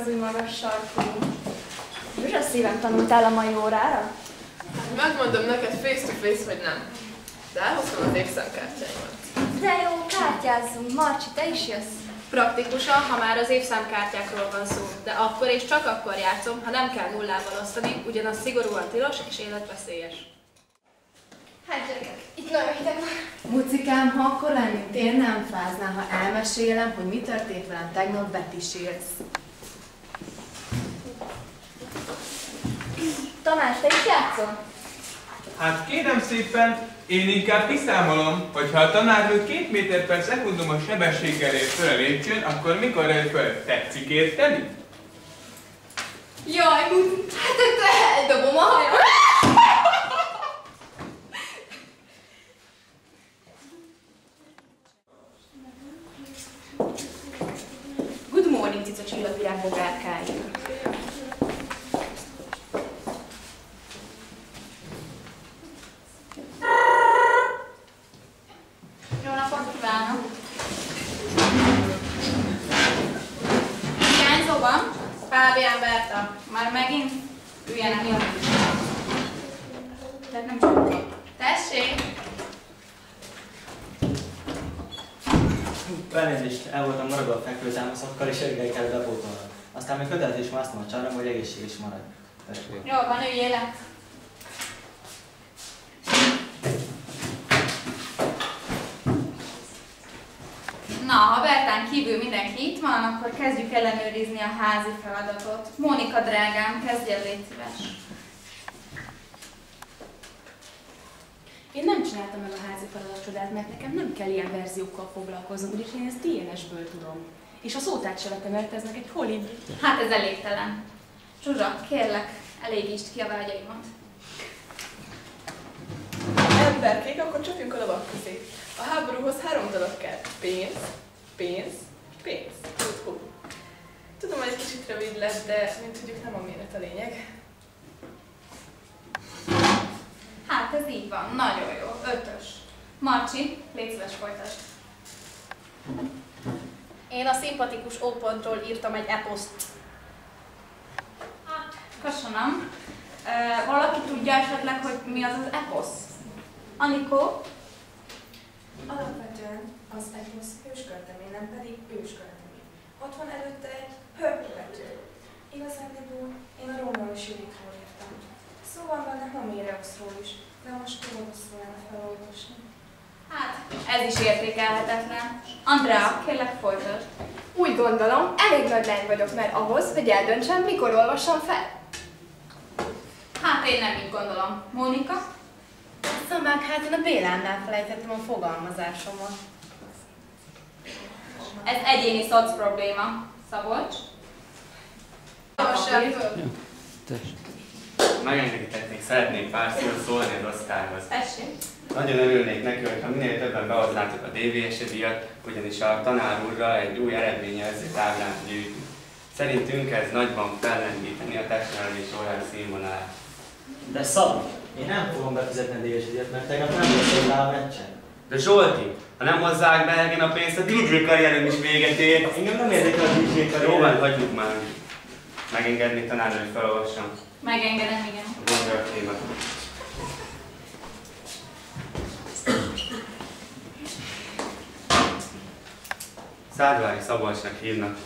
az új magas sarkú. Zsuzsa szívem, tanultál a mai órára? Megmondom neked face-to-face, hogy nem. De elhoztam az évszámkártyáimat. De jó, kártyázzunk. Marcsi, te is jössz? Praktikusan, ha már az évszámkártyákról van szó, de akkor és csak akkor játszom, ha nem kell nullával osztani, ugyanaz szigorúan tilos és életveszélyes. Hát gyerekek, itt nagyon hideg van. Mucikám, ha akkor lennénk, én nem fáznál, ha elmesélem, hogy mi történt velem tegnap Betty Shields. Tamás, te is játszol? Hát kérem szépen, én inkább kiszámolom, hogy ha a tanárnő 2 méter per szekundumos sebességgel ér föl a lépcsőn, akkor mikor ér föl? Tetszik érteni? Jaj, Muci, hát te eldobom a hajam. Good morning, cica csillagvirág bogárkány. Jó napot kívánok! Hiányzó van? Fábián Berta, már megint üljenek jól. Tehát nem csak. Tessék! Elnézést, el voltam maradva a fekvőtámaszokkal, és reggel kell bepótolnom. Aztán még kötelet is másztam a csarnokba, hogy egészséges marad. Tessék. Jó van, üljél le! Na, ha Bertán kívül mindenki itt van, akkor kezdjük ellenőrizni a házi feladatot. Mónika drágám, kezdj el, légy szíves. Én nem csináltam meg a házi feladatcsodát, mert nekem nem kell ilyen verziókkal foglalkoznom, úgyis én ezt DNS-ből tudom. És a szótát se vettem el, ez meg egy holid. Hát ez elégtelen. Zsuzsa, kérlek, elégítsd ki a vágyaimat. Emberkék, akkor csapjunk a lovak közé. A háborúhoz 3 dolog kell. Pénz, pénz, pénz. Tudom, hogy egy kicsit rövid lett, de mint tudjuk, nem a méret a lényeg. Hát ez így van, nagyon jó, 5-ös. Marcsi, légy szíves, folytasd. Én a szimpatikus ópontról írtam egy eposzt. Köszönöm. Valaki tudja esetleg, hogy mi az az eposz? Anikó? Alapvetően az eposz hősköltemény, nem pedig ősköltemény. Ott van előtte egy hőkövető. Igazándiból én a Rómeus Juditról írtam. Szóval benne Homéreusról is, de most rosszul lenne felolvasni. Hát, ez is értékelhetetlen. Andrea, kérlek folytasd. Úgy gondolom, elég nagy lány vagyok már ahhoz, hogy eldöntsem, mikor olvassam fel. Hát én nem így gondolom. Mónika? Szamák, hát én a Bélánál felejtettem a fogalmazásomat. Ez egyéni szoc probléma. Szabolcs? Megengedhetnék, szeretnék pár szót szólni az Oszkárhoz. Tessék. Nagyon örülnék neki, hogyha minél többen behoznátok a DVS díjat, ugyanis a tanár úrra egy új eredményjelző táblát gyűjtünk. Szerintünk ez nagyban fellendíteni a technológiai órán színvonalát. De Szabi, én nem fogom befizetni a DVS-díjat, mert tegnap nem volt rá a meccsen. De Zsolti, ha nem hozzák be elegen a pénzt, a DJ karrierum is véget ér. Engem nem érdekel a DJ karrierem. Jó van, hagyjuk már. Megengedni tanárnő, hogy felolvassam. Megengedem, igen. A gondolat témát. Szádvári Szabolcsnak hívnak.